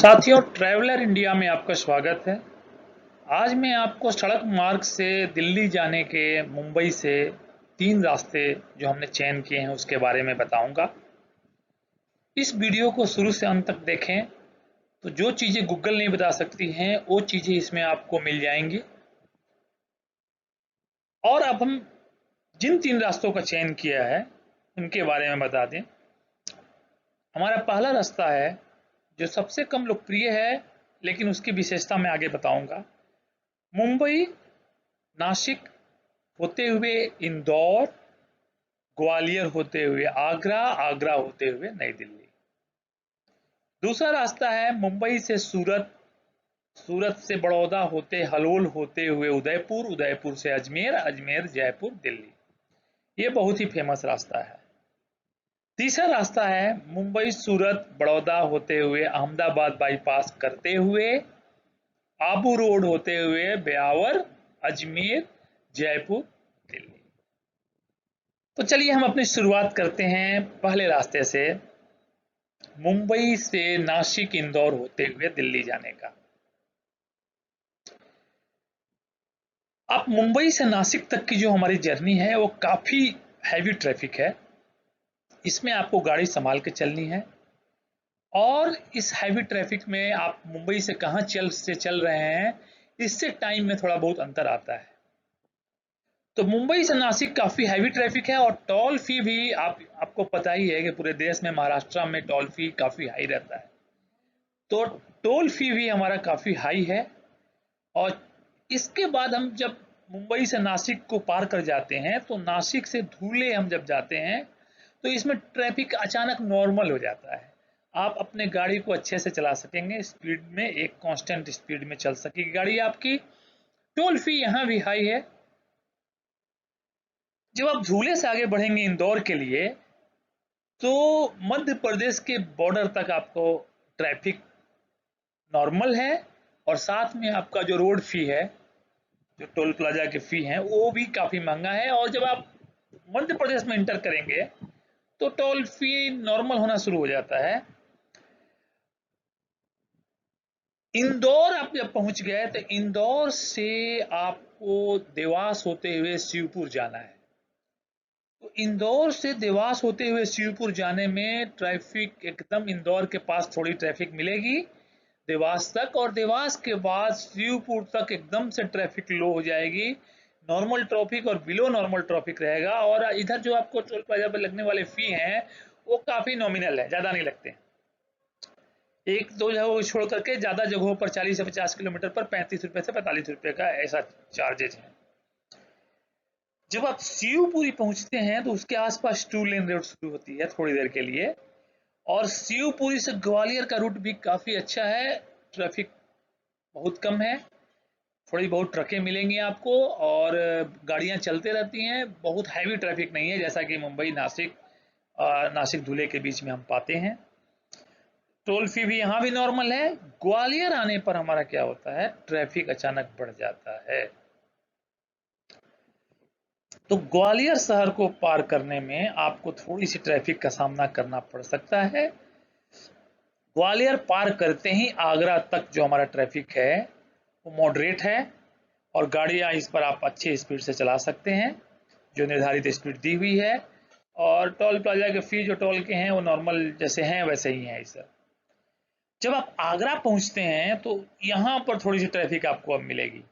साथियों, traveller India में आपका स्वागत है। आज मैं आपको सड़क मार्ग से दिल्ली जाने के मुंबई से 3 रास्ते जो हमने चयन किए हैं उसके बारे में बताऊंगा। इस वीडियो को शुरू से अंत तक देखें तो जो चीज़ें गूगल नहीं बता सकती हैं वो चीज़ें इसमें आपको मिल जाएंगी। और अब हम जिन 3 रास्तों का चयन किया है उनके बारे में बता दें। हमारा पहला रास्ता है जो सबसे कम लोकप्रिय है, लेकिन उसकी विशेषता मैं आगे बताऊंगा। मुंबई नासिक होते हुए इंदौर, ग्वालियर होते हुए आगरा, आगरा होते हुए नई दिल्ली। दूसरा रास्ता है मुंबई से सूरत, सूरत से बड़ौदा होते हलोल होते हुए उदयपुर, उदयपुर से अजमेर, अजमेर जयपुर दिल्ली। ये बहुत ही फेमस रास्ता है। तीसरा रास्ता है मुंबई सूरत बड़ौदा होते हुए अहमदाबाद बाईपास करते हुए आबू रोड होते हुए ब्यावर, अजमेर जयपुर दिल्ली। तो चलिए हम अपनी शुरुआत करते हैं पहले रास्ते से, मुंबई से नासिक इंदौर होते हुए दिल्ली जाने का। अब मुंबई से नासिक तक की जो हमारी जर्नी है वो काफ़ी हैवी ट्रैफिक है। इसमें आपको गाड़ी संभाल के चलनी है और इस हैवी ट्रैफिक में आप मुंबई से कहाँ चल रहे हैं, इससे टाइम में थोड़ा बहुत अंतर आता है। तो मुंबई से नासिक काफ़ी हैवी ट्रैफिक है और टोल फी भी आपको पता ही है कि पूरे देश में महाराष्ट्र में टोल फी काफ़ी हाई रहता है। तो टोल फी भी हमारा काफ़ी हाई है। और इसके बाद हम जब मुंबई से नासिक को पार कर जाते हैं तो नासिक से धुले हम जब जाते हैं तो इसमें ट्रैफिक अचानक नॉर्मल हो जाता है। आप अपने गाड़ी को अच्छे से चला सकेंगे, स्पीड में एक कांस्टेंट स्पीड में चल सकेगी गाड़ी आपकी। टोल फी यहाँ भी हाई है। जब आप धुले से आगे बढ़ेंगे इंदौर के लिए तो मध्य प्रदेश के बॉर्डर तक आपको ट्रैफिक नॉर्मल है और साथ में आपका जो रोड फी है, जो टोल प्लाजा के फी हैं, वो भी काफ़ी महंगा है। और जब आप मध्य प्रदेश में इंटर करेंगे तो टोल फी नॉर्मल होना शुरू हो जाता है। इंदौर आप जब पहुंच गए तो इंदौर से आपको देवास होते हुए शिवपुर जाना है। तो इंदौर से देवास होते हुए शिवपुर जाने में ट्रैफिक एकदम इंदौर के पास थोड़ी ट्रैफिक मिलेगी देवास तक, और देवास के बाद शिवपुर तक एकदम से ट्रैफिक लो हो जाएगी। नॉर्मल ट्रैफिक और बिलो नॉर्मल ट्रैफिक रहेगा। और इधर जो आपको टोल प्लाजा पर लगने वाले फी हैं वो काफ़ी नॉमिनल है, ज़्यादा नहीं लगते। एक दो जगहों को छोड़ करके ज़्यादा जगहों पर 40 से 50 किलोमीटर पर 35 रुपये से 45 रुपये का ऐसा चार्जेज है। जब आप शिवपुरी पहुंचते हैं तो उसके आसपास 2 लेन रोड शुरू होती है थोड़ी देर के लिए। और शिवपुरी से ग्वालियर का रूट भी काफ़ी अच्छा है, ट्रैफिक बहुत कम है, थोड़ी बहुत ट्रकें मिलेंगी आपको और गाड़ियां चलते रहती हैं। बहुत हैवी ट्रैफिक नहीं है जैसा कि मुंबई नासिक नासिक धुले के बीच में हम पाते हैं। टोल फी भी यहाँ भी नॉर्मल है। ग्वालियर आने पर हमारा क्या होता है, ट्रैफिक अचानक बढ़ जाता है। तो ग्वालियर शहर को पार करने में आपको थोड़ी सी ट्रैफिक का सामना करना पड़ सकता है। ग्वालियर पार करते ही आगरा तक जो हमारा ट्रैफिक है वो मॉडरेट है और गाड़ियां इस पर आप अच्छी स्पीड से चला सकते हैं, जो निर्धारित स्पीड दी हुई है। और टोल प्लाजा के फी जो टोल के हैं वो नॉर्मल जैसे हैं वैसे ही हैं इस। जब आप आगरा पहुंचते हैं तो यहाँ पर थोड़ी सी ट्रैफिक आपको अब मिलेगी।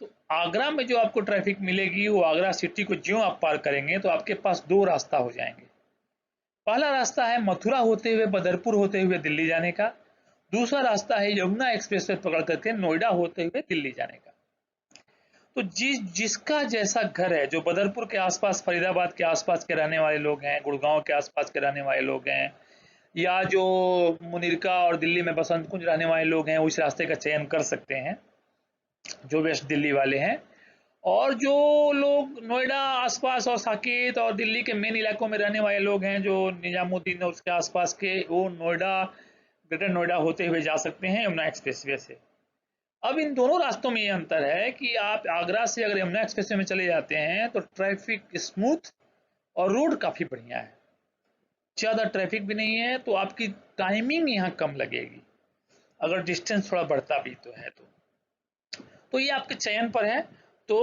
तो आगरा में जो आपको ट्रैफिक मिलेगी वो आगरा सिटी को ज्यों आप पार करेंगे तो आपके पास 2 रास्ता हो जाएंगे। पहला रास्ता है मथुरा होते हुए बदरपुर होते हुए दिल्ली जाने का। दूसरा रास्ता है यमुना एक्सप्रेस वे पकड़ करके नोएडा होते हुए दिल्ली जाने का। तो जिसका जैसा घर है, जो बदरपुर के आसपास फरीदाबाद के आसपास के रहने वाले लोग हैं, गुड़गांव के आसपास के रहने वाले लोग हैं, या जो मुनिरका और दिल्ली में बसंत कुंज रहने वाले लोग हैं, उस रास्ते का चयन कर सकते हैं जो वेस्ट दिल्ली वाले हैं। और जो लोग नोएडा आसपास और साकेत और दिल्ली के मेन इलाकों में रहने वाले लोग हैं, जो निजामुद्दीन और उसके आसपास के, वो नोएडा, ग्रेटर नोएडा होते हुए जा सकते हैं यमुना एक्सप्रेसवे से। अब इन दोनों रास्तों में ये अंतर है कि आप आगरा से अगर यमुना एक्सप्रेसवे में चले जाते हैं तो ट्रैफिक स्मूथ और रोड काफ़ी बढ़िया है, ज़्यादा ट्रैफिक भी नहीं है, तो आपकी टाइमिंग यहाँ कम लगेगी। अगर डिस्टेंस थोड़ा बढ़ता भी तो है तो ये आपके चयन पर है। तो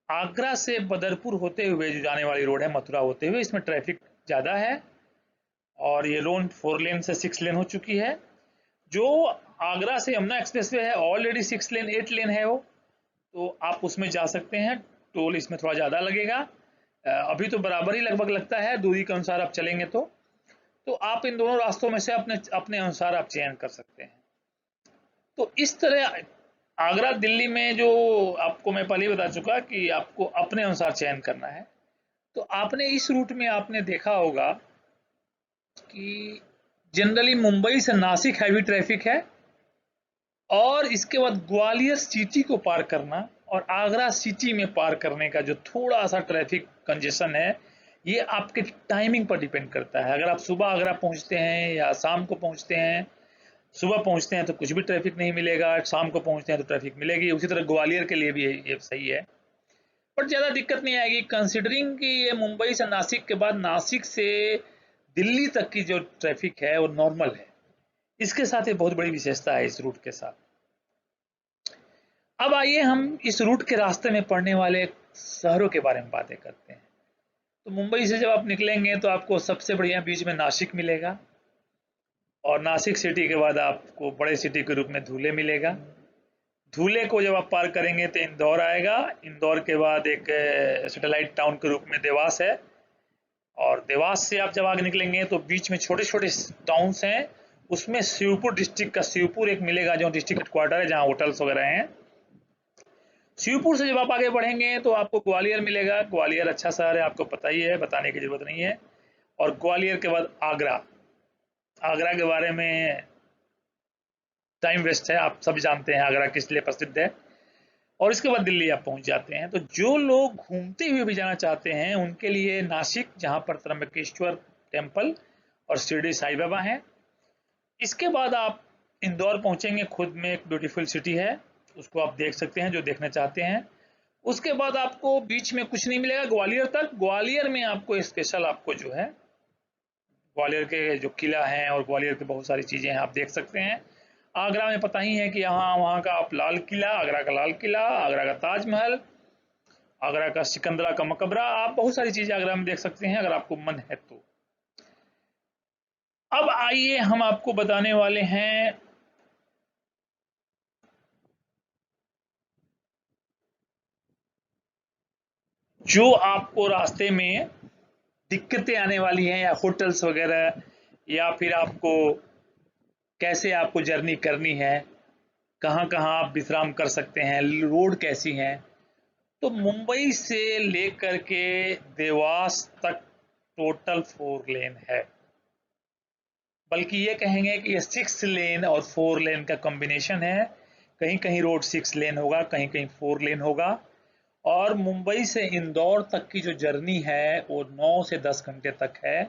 आगरा से बदरपुर होते हुए जो जाने वाली रोड है मथुरा होते हुए, इसमें ट्रैफिक ज़्यादा है और ये रोड 4 लेन से 6 लेन हो चुकी है। जो आगरा से यमुना एक्सप्रेसवे है ऑलरेडी 6 लेन 8 लेन है वो, तो आप उसमें जा सकते हैं। टोल इसमें थोड़ा ज़्यादा लगेगा, अभी तो बराबर ही लगभग लगता है, दूरी के अनुसार आप चलेंगे तो आप इन दोनों रास्तों में से अपने अपने अनुसार आप चयन कर सकते हैं। तो इस तरह आगरा दिल्ली में जो आपको मैं पहले ही बता चुका कि आपको अपने अनुसार चयन करना है। तो आपने इस रूट में आपने देखा होगा कि जनरली मुंबई से नासिक हैवी ट्रैफिक है और इसके बाद ग्वालियर सिटी को पार करना और आगरा सिटी में पार करने का जो थोड़ा सा ट्रैफिक कंजेशन है, ये आपके टाइमिंग पर डिपेंड करता है। अगर आप सुबह आगरा पहुंचते हैं या शाम को पहुंचते हैं, सुबह पहुंचते हैं तो कुछ भी ट्रैफिक नहीं मिलेगा, शाम को पहुंचते हैं तो ट्रैफिक मिलेगी। उसी तरह ग्वालियर के लिए भी ये सही है, बट ज़्यादा दिक्कत नहीं आएगी कंसिडरिंग कि ये मुंबई से नासिक के बाद नासिक से दिल्ली तक की जो ट्रैफिक है वो नॉर्मल है। इसके साथ ये बहुत बड़ी विशेषता है इस रूट के साथ। अब आइए हम इस रूट के रास्ते में पड़ने वाले शहरों के बारे में बातें करते हैं। तो मुंबई से जब आप निकलेंगे तो आपको सबसे बढ़िया बीच में नासिक मिलेगा और नासिक सिटी के बाद आपको बड़े सिटी के रूप में धुले मिलेगा। धुले को जब आप पार करेंगे तो इंदौर आएगा। इंदौर के बाद एक सैटेलाइट टाउन के रूप में देवास है और देवास से आप जब आगे निकलेंगे तो बीच में छोटे छोटे टाउन्स हैं। उसमें शिवपुर डिस्ट्रिक्ट का शिवपुर एक मिलेगा जो डिस्ट्रिक्ट हेडक्वार्टर है जहाँ होटल्स वगैरह हैं। शिवपुर से जब आप आगे बढ़ेंगे तो आपको ग्वालियर मिलेगा। ग्वालियर अच्छा शहर है, आपको पता ही है, बताने की जरूरत नहीं है। और ग्वालियर के बाद आगरा। आगरा के बारे में टाइम वेस्ट है, आप सभी जानते हैं आगरा किस लिए प्रसिद्ध है। और इसके बाद दिल्ली आप पहुंच जाते हैं। तो जो लोग घूमते हुए भी जाना चाहते हैं उनके लिए नासिक, जहां पर त्र्यंबकेश्वर टेम्पल और शिरडी साई बाबा हैं। इसके बाद आप इंदौर पहुंचेंगे, खुद में एक ब्यूटीफुल सिटी है, उसको आप देख सकते हैं जो देखना चाहते हैं। उसके बाद आपको बीच में कुछ नहीं मिलेगा ग्वालियर तक। ग्वालियर में आपको स्पेशल आपको जो है ग्वालियर के जो किला है और ग्वालियर की बहुत सारी चीजें हैं आप देख सकते हैं। आगरा में पता ही है कि यहाँ वहाँ का आप लाल किला, आगरा का लाल किला, आगरा का ताजमहल, आगरा का सिकंदरा का मकबरा, आप बहुत सारी चीजें आगरा में देख सकते हैं अगर आपको मन है तो। अब आइए हम आपको बताने वाले हैं जो आपको रास्ते में दिक्कतें आने वाली हैं, या होटल्स वगैरह, या फिर आपको कैसे आपको जर्नी करनी है, कहाँ कहाँ आप विश्राम कर सकते हैं, रोड कैसी हैं। तो मुंबई से लेकर के देवास तक टोटल 4 लेन है, बल्कि ये कहेंगे कि ये 6 लेन और 4 लेन का कॉम्बिनेशन है। कहीं कहीं रोड 6 लेन होगा, कहीं कहीं 4 लेन होगा। और मुंबई से इंदौर तक की जो जर्नी है वो 9 से 10 घंटे तक है।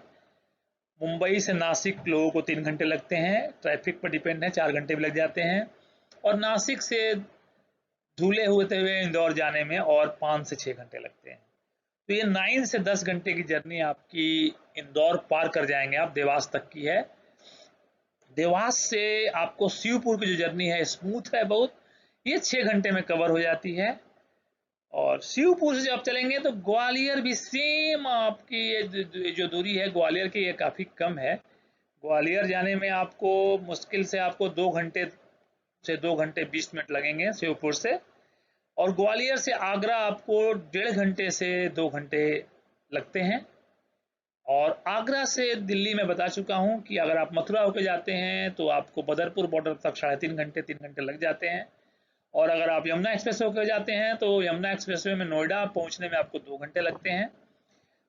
मुंबई से नासिक लोगों को 3 घंटे लगते हैं, ट्रैफिक पर डिपेंड है, 4 घंटे भी लग जाते हैं। और नासिक से धूले होते हुए इंदौर जाने में और 5 से 6 घंटे लगते हैं। तो ये 9 से 10 घंटे की जर्नी आपकी इंदौर पार कर जाएंगे आप, देवास तक की है। देवास से आपको शिवपुर की जो जर्नी है स्मूथ है बहुत, ये 6 घंटे में कवर हो जाती है। और शिवपुर से जब आप चलेंगे तो ग्वालियर भी सेम आपकी ये जो दूरी है ग्वालियर की, ये काफ़ी कम है। ग्वालियर जाने में आपको मुश्किल से आपको 2 घंटे से 2 घंटे 20 मिनट लगेंगे शिवपुर से। और ग्वालियर से आगरा आपको 1.5 घंटे से 2 घंटे लगते हैं। और आगरा से दिल्ली में बता चुका हूं कि अगर आप मथुरा होकर जाते हैं तो आपको बदरपुर बॉर्डर तक 3.5 घंटे 3 घंटे लग जाते हैं। और अगर आप यमुना एक्सप्रेस होकर जाते हैं तो यमुना एक्सप्रेसवे में नोएडा पहुंचने में आपको 2 घंटे लगते हैं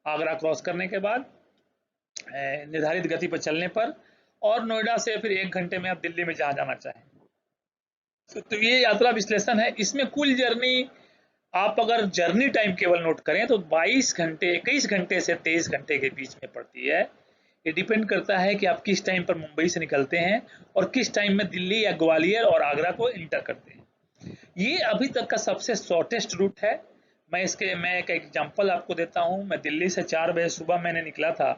आगरा क्रॉस करने के बाद, निर्धारित गति पर चलने पर। और नोएडा से फिर 1 घंटे में आप दिल्ली में जहां जाना चाहें। तो ये यात्रा विश्लेषण है। इसमें कुल जर्नी आप अगर जर्नी टाइम केवल नोट करें तो 22 घंटे 21 घंटे से 23 घंटे के बीच में पड़ती है। ये डिपेंड करता है कि आप किस टाइम पर मुंबई से निकलते हैं और किस टाइम में दिल्ली या ग्वालियर और आगरा को इंटर करते हैं। ये अभी तक का सबसे शॉर्टेस्ट रूट है। मैं एक एग्जांपल आपको देता हूं। मैं दिल्ली से 4 बजे सुबह मैंने निकला था,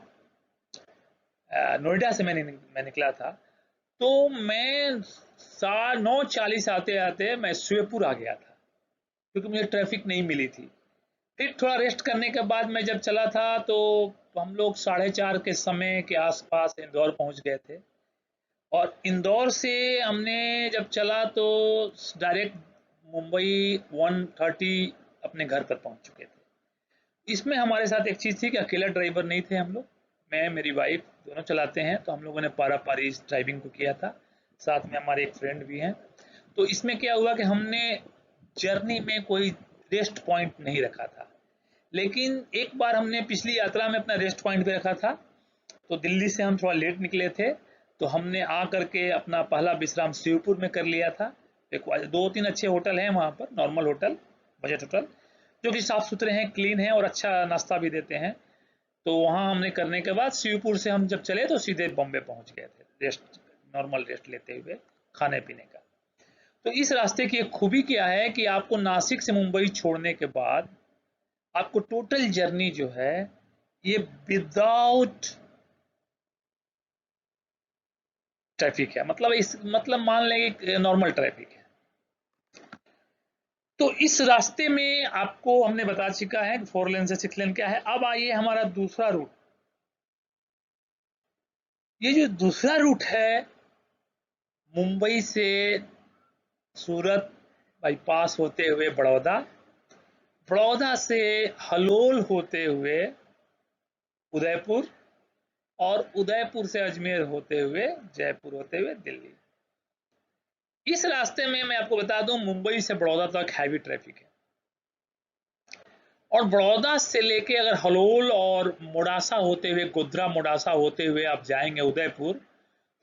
नोएडा से मैं निकला था। तो मैं 9:40 आते आते मैं शिवपुर आ गया था, क्योंकि मुझे ट्रैफिक नहीं मिली थी। फिर थोड़ा रेस्ट करने के बाद मैं जब चला था तो हम लोग 4:30 के समय के आसपास इंदौर पहुंच गए थे। और इंदौर से हमने जब चला तो डायरेक्ट मुंबई 1:30 अपने घर पर पहुंच चुके थे। इसमें हमारे साथ एक चीज़ थी कि अकेला ड्राइवर नहीं थे हम लोग, मैं मेरी वाइफ दोनों चलाते हैं, तो हम लोगों ने पारा पारी ड्राइविंग को किया था। साथ में हमारे एक फ्रेंड भी हैं। तो इसमें क्या हुआ कि हमने जर्नी में कोई रेस्ट पॉइंट नहीं रखा था, लेकिन एक बार हमने पिछली यात्रा में अपना रेस्ट पॉइंट भी रखा था। तो दिल्ली से हम थोड़ा लेट निकले थे, तो हमने आ करके अपना पहला विश्राम शिवपुर में कर लिया था। एक 2-3 अच्छे होटल हैं वहाँ पर, नॉर्मल होटल, बजट होटल, जो कि साफ सुथरे हैं, क्लीन हैं और अच्छा नाश्ता भी देते हैं। तो वहाँ हमने करने के बाद शिवपुर से हम जब चले तो सीधे बॉम्बे पहुँच गए थे, रेस्ट, नॉर्मल रेस्ट लेते हुए, खाने पीने का। तो इस रास्ते की एक खूबी क्या है कि आपको नासिक से मुंबई छोड़ने के बाद आपको टोटल जर्नी जो है ये विदाउट ट्रैफिक है, मतलब इस मतलब मान लेंगे नॉर्मल ट्रैफिक है। तो इस रास्ते में आपको हमने बता चुका है कि 4 लेन से 6 लेन क्या है। अब आइए हमारा दूसरा रूट। ये जो दूसरा रूट है मुंबई से सूरत बाईपास होते हुए बड़ौदा, बड़ौदा से हलोल होते हुए उदयपुर, और उदयपुर से अजमेर होते हुए जयपुर होते हुए दिल्ली। इस रास्ते में मैं आपको बता दूं मुंबई से बड़ौदा तक हैवी ट्रैफिक है, और बड़ौदा से लेके अगर हलोल और मोडासा होते हुए, गोध्रा मोडासा होते हुए आप जाएंगे उदयपुर,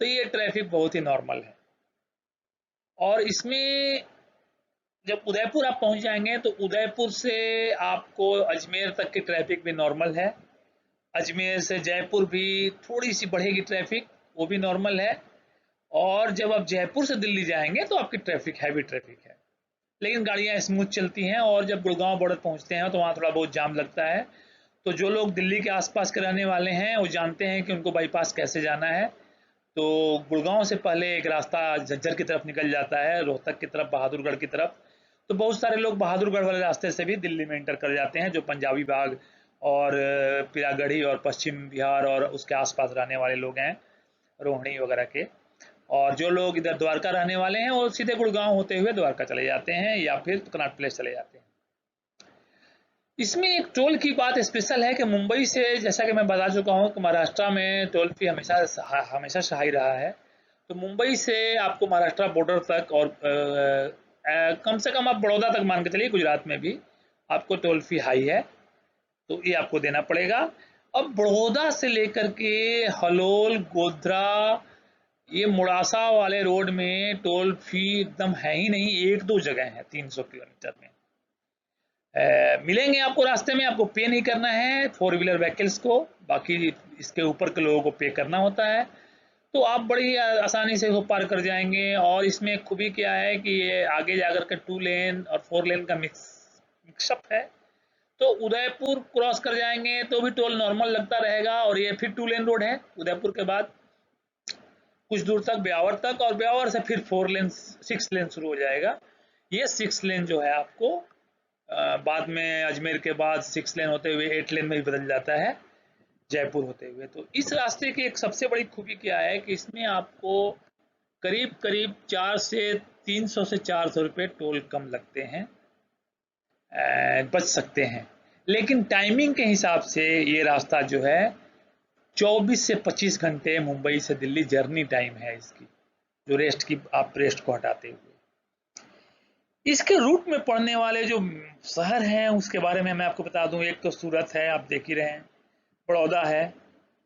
तो ये ट्रैफिक बहुत ही नॉर्मल है। और इसमें जब उदयपुर आप पहुंच जाएंगे तो उदयपुर से आपको अजमेर तक की ट्रैफिक भी नॉर्मल है। अजमेर से जयपुर भी थोड़ी सी बढ़ेगी ट्रैफिक, वो भी नॉर्मल है। और जब आप जयपुर से दिल्ली जाएंगे तो आपकी ट्रैफिक हैवी ट्रैफिक है, लेकिन गाड़ियां स्मूथ चलती हैं। और जब गुड़गांव बॉर्डर पहुंचते हैं तो वहाँ थोड़ा बहुत जाम लगता है। तो जो लोग दिल्ली के आसपास के रहने वाले हैं वो जानते हैं कि उनको बाईपास कैसे जाना है। तो गुड़गांव से पहले एक रास्ता झज्जर की तरफ निकल जाता है, रोहतक की तरफ, बहादुरगढ़ की तरफ। तो बहुत सारे लोग बहादुरगढ़ वाले रास्ते से भी दिल्ली में एंटर कर जाते हैं, जो पंजाबी बाग और पीरागढ़ी और पश्चिम बिहार और उसके आसपास रहने वाले लोग हैं, रोहिणी वगैरह के। और जो लोग इधर द्वारका रहने वाले हैं वो सीधे गुड़गांव होते हुए द्वारका चले जाते हैं या फिर कनॉट प्लेस चले जाते हैं। इसमें एक टोल की बात स्पेशल है कि मुंबई से, जैसा कि मैं बता चुका हूँ कि महाराष्ट्र में टोल फी हमेशा सहाय रहा है। तो मुंबई से आपको महाराष्ट्र बॉर्डर तक और कम से कम आप बड़ौदा तक मान के चलिए, गुजरात में भी आपको टोल फी हाई है, तो ये आपको देना पड़ेगा। अब बड़ौदा से लेकर के हलोल, गोध्रा, ये मुड़ासा वाले रोड में टोल फी एकदम है ही नहीं। 1-2 जगह है 300 किलोमीटर में मिलेंगे आपको, रास्ते में आपको पे नहीं करना है 4 व्हीलर व्हीकल्स को, बाकी इसके ऊपर के लोगों को पे करना होता है। तो आप बड़ी आसानी से इसको पार कर जाएंगे। और इसमें खूबी क्या है कि ये आगे जाकर के 2 लेन और 4 लेन का मिक्सअप है। तो उदयपुर क्रॉस कर जाएंगे तो भी टोल नॉर्मल लगता रहेगा, और ये फिर 2 लेन रोड है उदयपुर के बाद कुछ दूर तक, ब्यावर तक, और ब्यावर से फिर 4 लेन 6 लेन शुरू हो जाएगा। ये 6 लेन जो है आपको बाद में अजमेर के बाद 6 लेन होते हुए 8 लेन में भी बदल जाता है जयपुर होते हुए। तो इस रास्ते की एक सबसे बड़ी खूबी क्या है कि इसमें आपको करीब करीब 300 से 400 रुपये टोल कम लगते हैं, बच सकते हैं। लेकिन टाइमिंग के हिसाब से ये रास्ता जो है 24 से 25 घंटे मुंबई से दिल्ली जर्नी टाइम है इसकी, जो रेस्ट की, आप रेस्ट को हटाते हुए। इसके रूट में पड़ने वाले जो शहर हैं उसके बारे में मैं आपको बता दूं। एक तो सूरत है, आप देख ही रहे हैं, बड़ौदा है,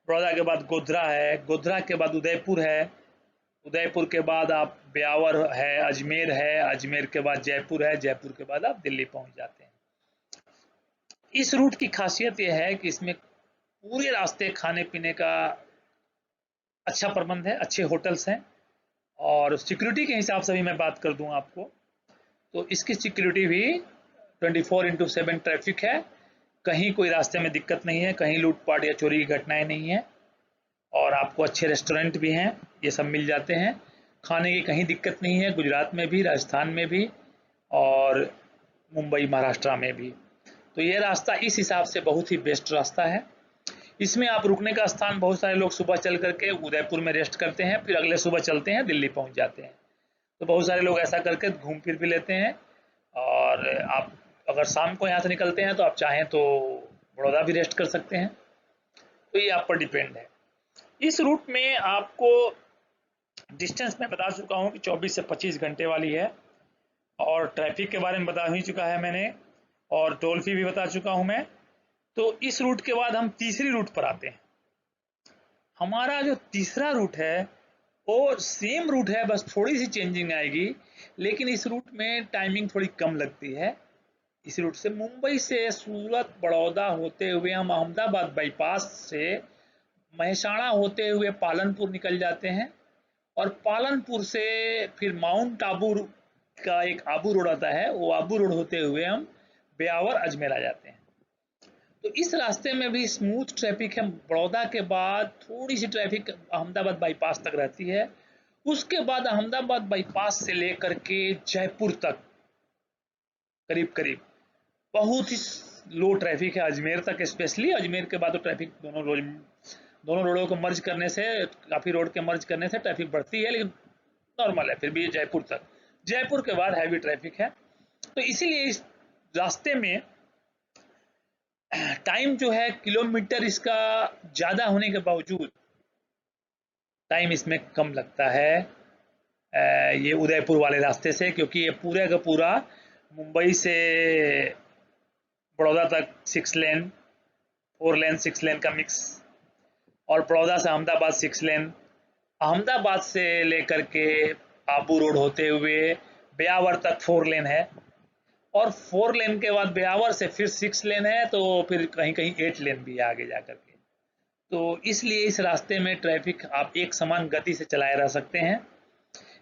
बड़ौदा के बाद गोध्रा है, गोध्रा के बाद उदयपुर है, उदयपुर के बाद आप ब्यावर है, अजमेर है, अजमेर के बाद जयपुर है, जयपुर के बाद आप दिल्ली पहुंच जाते हैं। इस रूट की खासियत यह है कि इसमें पूरे रास्ते खाने पीने का अच्छा प्रबंध है, अच्छे होटल्स हैं। और सिक्योरिटी के हिसाब से भी मैं बात कर दूं आपको, तो इसकी सिक्योरिटी भी 24/7 ट्रैफिक है। कहीं कोई रास्ते में दिक्कत नहीं है, कहीं लूटपाट या चोरी की घटनाएं नहीं है। और आपको अच्छे रेस्टोरेंट भी हैं, ये सब मिल जाते हैं। खाने की कहीं दिक्कत नहीं है, गुजरात में भी, राजस्थान में भी और मुंबई महाराष्ट्र में भी। तो ये रास्ता इस हिसाब से बहुत ही बेस्ट रास्ता है। इसमें आप रुकने का स्थान, बहुत सारे लोग सुबह चल करके उदयपुर में रेस्ट करते हैं, फिर अगले सुबह चलते हैं, दिल्ली पहुंच जाते हैं। तो बहुत सारे लोग ऐसा करके घूम फिर भी लेते हैं। और आप अगर शाम को यहाँ से निकलते हैं तो आप चाहें तो बड़ौदा भी रेस्ट कर सकते हैं। तो ये आप पर डिपेंड है। इस रूट में आपको डिस्टेंस मैं बता चुका हूँ कि 24 से 25 घंटे वाली है, और ट्रैफिक के बारे में बता ही चुका है मैंने, और टोल फी भी बता चुका हूँ मैं। तो इस रूट के बाद हम तीसरी रूट पर आते हैं। हमारा जो तीसरा रूट है वो सेम रूट है, बस थोड़ी सी चेंजिंग आएगी, लेकिन इस रूट में टाइमिंग थोड़ी कम लगती है। इस रूट से मुंबई से सूरत बड़ौदा होते हुए हम अहमदाबाद बाईपास से महसाणा होते हुए पालनपुर निकल जाते हैं, और पालनपुर से फिर माउंट आबू का एक आबू रोड आता है, वो आबू रोड होते हुए हम ब्यावर अजमेर आ जाते हैं। तो इस रास्ते में भी स्मूथ ट्रैफिक है। बड़ौदा के बाद थोड़ी सी ट्रैफिक अहमदाबाद बाईपास तक रहती है। उसके बाद अहमदाबाद बाईपास से लेकर के जयपुर तक करीब करीब बहुत ही लो ट्रैफिक है। अजमेर तक स्पेशली, अजमेर के बाद तो ट्रैफिक दोनों रोडों को मर्ज करने से, काफी रोड के मर्ज करने से ट्रैफिक बढ़ती है, लेकिन नॉर्मल है फिर भी जयपुर तक। जयपुर के बाद हैवी ट्रैफिक है। तो इसीलिए इस रास्ते में टाइम जो है, किलोमीटर इसका ज्यादा होने के बावजूद टाइम इसमें कम लगता है ये उदयपुर वाले रास्ते से, क्योंकि ये पूरे का पूरा मुंबई से बड़ौदा तक 6 लेन, 4 लेन 6 लेन का मिक्स, और बड़ौदा से अहमदाबाद 6 लेन, अहमदाबाद से लेकर के आबू रोड होते हुए ब्यावर तक 4 लेन है, और 4 लेन के बाद ब्यावर से फिर 6 लेन है, तो फिर कहीं कहीं 8 लेन भी है आगे जा करके। तो इसलिए इस रास्ते में ट्रैफिक आप एक समान गति से चलाए रह सकते हैं।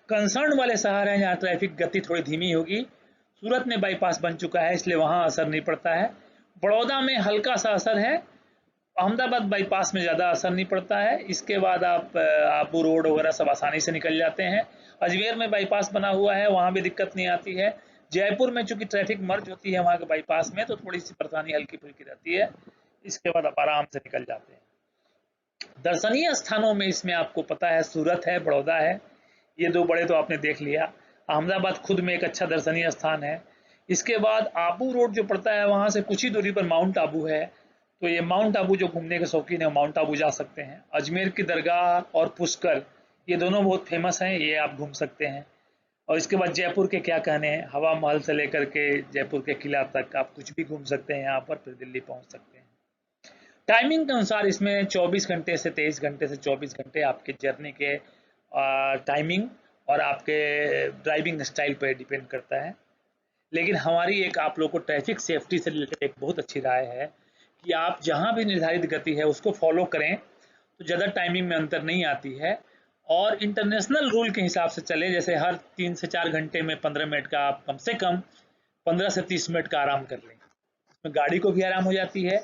कंसर्न वाले शहर हैं जहाँ ट्रैफिक गति थोड़ी धीमी होगी। सूरत में बाईपास बन चुका है, इसलिए वहाँ असर नहीं पड़ता है। बड़ौदा में हल्का सा असर है, अहमदाबाद बाईपास में ज़्यादा असर नहीं पड़ता है। इसके बाद आप आबू रोड वगैरह सब आसानी से निकल जाते हैं। अजमेर में बाईपास बना हुआ है, वहाँ भी दिक्कत नहीं आती है। जयपुर में चूंकि ट्रैफिक मर्ज होती है वहाँ के बाईपास में, तो थोड़ी सी परेशानी हल्की फुल्की रहती है। इसके बाद आप आराम से निकल जाते हैं। दर्शनीय स्थानों में इसमें आपको पता है सूरत है, बड़ौदा है, ये दो बड़े तो आपने देख लिया। अहमदाबाद खुद में एक अच्छा दर्शनीय स्थान है। इसके बाद आबू रोड जो पड़ता है, वहाँ से कुछ ही दूरी पर माउंट आबू है। तो ये माउंट आबू जो घूमने के शौकीन है माउंट आबू जा सकते हैं। अजमेर की दरगाह और पुष्कर, ये दोनों बहुत फेमस हैं, ये आप घूम सकते हैं। और इसके बाद जयपुर के क्या कहने हैं, हवा महल से लेकर के जयपुर के किला तक आप कुछ भी घूम सकते हैं यहाँ पर, फिर दिल्ली पहुँच सकते हैं। टाइमिंग के अनुसार इसमें 24 घंटे से 23 घंटे से 24 घंटे आपके जर्नी के टाइमिंग और आपके ड्राइविंग स्टाइल पर डिपेंड करता है। लेकिन हमारी एक आप लोग को ट्रैफिक सेफ्टी से रिलेटेड एक बहुत अच्छी राय है कि आप जहां भी निर्धारित गति है उसको फॉलो करें, तो ज़्यादा टाइमिंग में अंतर नहीं आती है। और इंटरनेशनल रूल के हिसाब से चले, जैसे हर 3 से 4 घंटे में 15 मिनट का आप कम से कम 15 से 30 मिनट का आराम कर लें। इसमें गाड़ी को भी आराम हो जाती है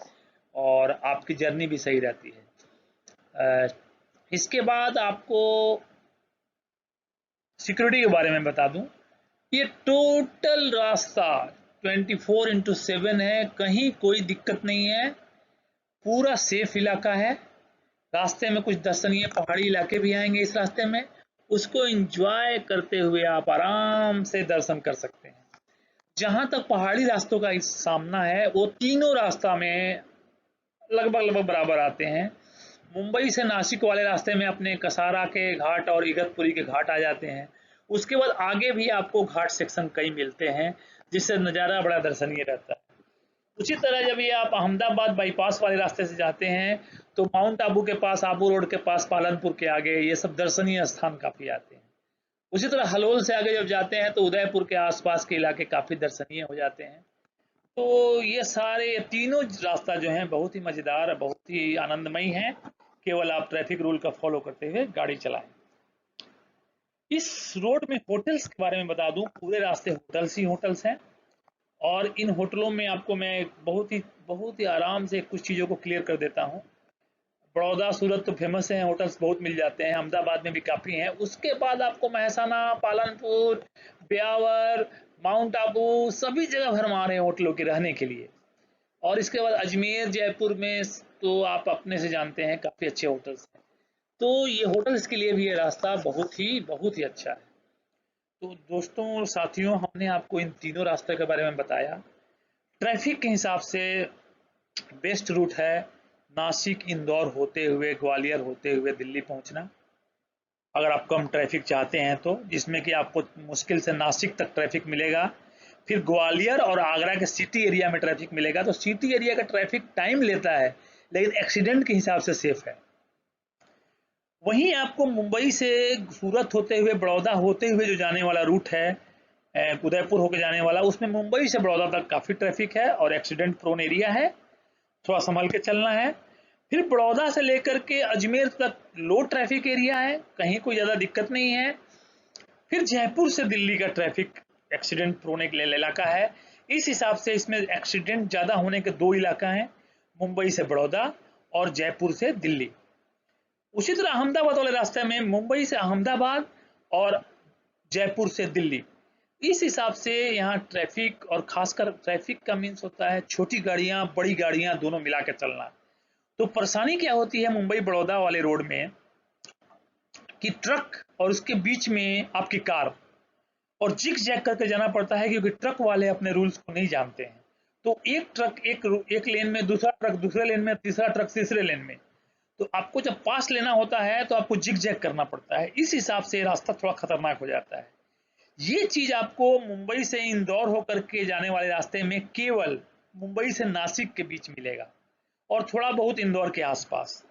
और आपकी जर्नी भी सही रहती है। इसके बाद आपको सिक्योरिटी के बारे में बता दूं, ये टोटल रास्ता 24/7 है, कहीं कोई दिक्कत नहीं है, पूरा सेफ इलाका है। रास्ते में कुछ दर्शनीय पहाड़ी इलाके भी आएंगे इस रास्ते में, उसको एंजॉय करते हुए आप आराम से दर्शन कर सकते हैं। जहां तक पहाड़ी रास्तों का सामना है, वो तीनों रास्ता में लगभग लगभग बराबर आते हैं। मुंबई से नासिक वाले रास्ते में अपने कसारा के घाट और इगतपुरी के घाट आ जाते हैं। उसके बाद आगे भी आपको घाट सेक्शन कई मिलते हैं, जिससे नज़ारा बड़ा दर्शनीय रहता है। उसी तरह जब ये आप अहमदाबाद बाईपास वाले रास्ते से जाते हैं, तो माउंट आबू के पास, आबू रोड के पास, पालनपुर के आगे ये सब दर्शनीय स्थान काफ़ी आते हैं। उसी तरह हलोल से आगे जब जाते हैं तो उदयपुर के आसपास के इलाके काफ़ी दर्शनीय हो जाते हैं। तो ये तीनों रास्ता जो हैं बहुत ही मज़ेदार, बहुत ही आनंदमयी हैं। केवल आप ट्रैफिक रूल का फॉलो करते हुए गाड़ी चलाएं। इस रोड में होटल्स के बारे में बता दूं, पूरे रास्ते होटल्स ही होटल्स हैं, और इन होटलों में आपको मैं बहुत ही आराम से कुछ चीज़ों को क्लियर कर देता हूं। बड़ौदा सूरत तो फेमस हैं, होटल्स बहुत मिल जाते हैं, अहमदाबाद में भी काफ़ी हैं। उसके बाद आपको महसाना, पालनपुर, ब्यावर, माउंट आबू सभी जगह भरमार रहे हैं होटलों के रहने के लिए। और इसके बाद अजमेर, जयपुर में तो आप अपने से जानते हैं काफ़ी अच्छे होटल्स हैं। तो ये होटल्स के लिए भी ये रास्ता बहुत ही अच्छा है। तो दोस्तों और साथियों, हमने आपको इन तीनों रास्तों के बारे में बताया। ट्रैफिक के हिसाब से बेस्ट रूट है नासिक इंदौर होते हुए, ग्वालियर होते हुए दिल्ली पहुंचना, अगर आप कम ट्रैफिक चाहते हैं तो, जिसमें कि आपको मुश्किल से नासिक तक ट्रैफिक मिलेगा। फिर ग्वालियर और आगरा के सिटी एरिया में ट्रैफिक मिलेगा। तो सिटी एरिया का ट्रैफिक टाइम लेता है, लेकिन एक्सीडेंट के हिसाब से सेफ है। वहीं आपको मुंबई से सूरत होते हुए, बड़ौदा होते हुए जो जाने वाला रूट है, उदयपुर होकर जाने वाला, उसमें मुंबई से बड़ौदा तक काफ़ी ट्रैफिक है और एक्सीडेंट प्रोन एरिया है, थोड़ा संभल के चलना है। फिर बड़ौदा से लेकर के अजमेर तक लो ट्रैफिक एरिया है, कहीं कोई ज़्यादा दिक्कत नहीं है। फिर जयपुर से दिल्ली का ट्रैफिक एक्सीडेंट प्रोन एक इलाका है। इस हिसाब से इसमें एक्सीडेंट ज़्यादा होने के दो इलाका हैं, मुंबई से बड़ौदा और जयपुर से दिल्ली। उसी तरह अहमदाबाद वाले रास्ते में मुंबई से अहमदाबाद और जयपुर से दिल्ली, इस हिसाब से यहाँ ट्रैफिक, और खासकर ट्रैफिक का मीन्स होता है छोटी गाड़ियाँ बड़ी गाड़ियाँ दोनों मिला के चलना। तो परेशानी क्या होती है मुंबई बड़ौदा वाले रोड में कि ट्रक और उसके बीच में आपकी कार, और जिग जैग करके जाना पड़ता है क्योंकि ट्रक वाले अपने रूल्स को नहीं जानते हैं। तो एक ट्रक एक लेन में, दूसरा ट्रक दूसरे लेन में, तीसरा ट्रक तीसरे लेन में। तो आपको जब पास लेना होता है तो आपको जिग जैग करना पड़ता है। इस हिसाब से रास्ता थोड़ा खतरनाक हो जाता है। ये चीज आपको मुंबई से इंदौर होकर के जाने वाले रास्ते में केवल मुंबई से नासिक के बीच मिलेगा, और थोड़ा बहुत इंदौर के आसपास,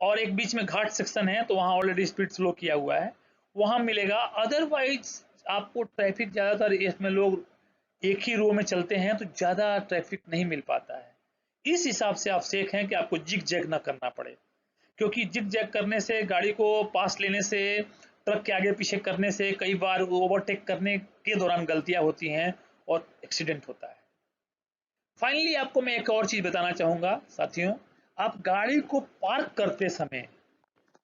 और एक बीच में घाट सेक्शन है तो वहां ऑलरेडी स्पीड स्लो किया हुआ है, वहां मिलेगा। अदरवाइज आपको ट्रैफिक ज्यादातर, इसमें लोग एक ही रो में चलते हैं तो ज्यादा ट्रैफिक नहीं मिल पाता है। इस हिसाब से आप सेफ हैं कि आपको जिग जैग ना करना पड़े, क्योंकि जिग जैग करने से, गाड़ी को पास लेने से, ट्रक के आगे पीछे करने से कई बार ओवरटेक करने के दौरान गलतियां होती हैं और एक्सीडेंट होता है। फाइनली आपको मैं एक और चीज बताना चाहूंगा साथियों, आप गाड़ी को पार्क करते समय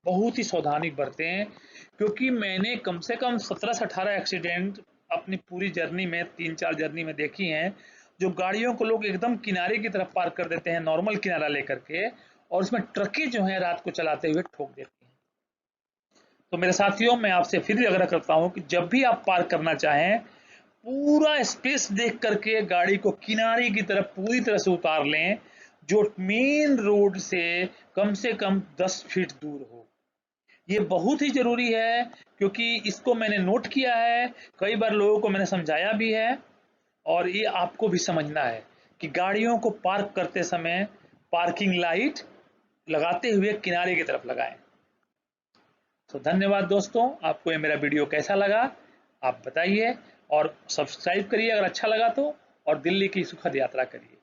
बहुत ही सावधानी बरतें, क्योंकि मैंने कम से कम 17 से 18 एक्सीडेंट अपनी पूरी जर्नी में, 3-4 जर्नी में देखी हैं, जो गाड़ियों को लोग एकदम किनारे की तरफ पार्क कर देते हैं, नॉर्मल किनारा लेकर के, और उसमें ट्रकें जो हैं रात को चलाते हुए ठोक देती हैं। तो मेरे साथियों, मैं आपसे फिर आग्रह करता हूं कि जब भी आप पार्क करना चाहें, पूरा स्पेस देख करके गाड़ी को किनारे की तरफ पूरी तरह से उतार लें, जो मेन रोड से कम 10 फीट दूर हो। ये बहुत ही जरूरी है, क्योंकि इसको मैंने नोट किया है, कई बार लोगों को मैंने समझाया भी है, और ये आपको भी समझना है कि गाड़ियों को पार्क करते समय पार्किंग लाइट लगाते हुए किनारे की तरफ लगाएं। तो धन्यवाद दोस्तों, आपको ये मेरा वीडियो कैसा लगा आप बताइए, और सब्सक्राइब करिए अगर अच्छा लगा तो, और दिल्ली की सुखद यात्रा करिए।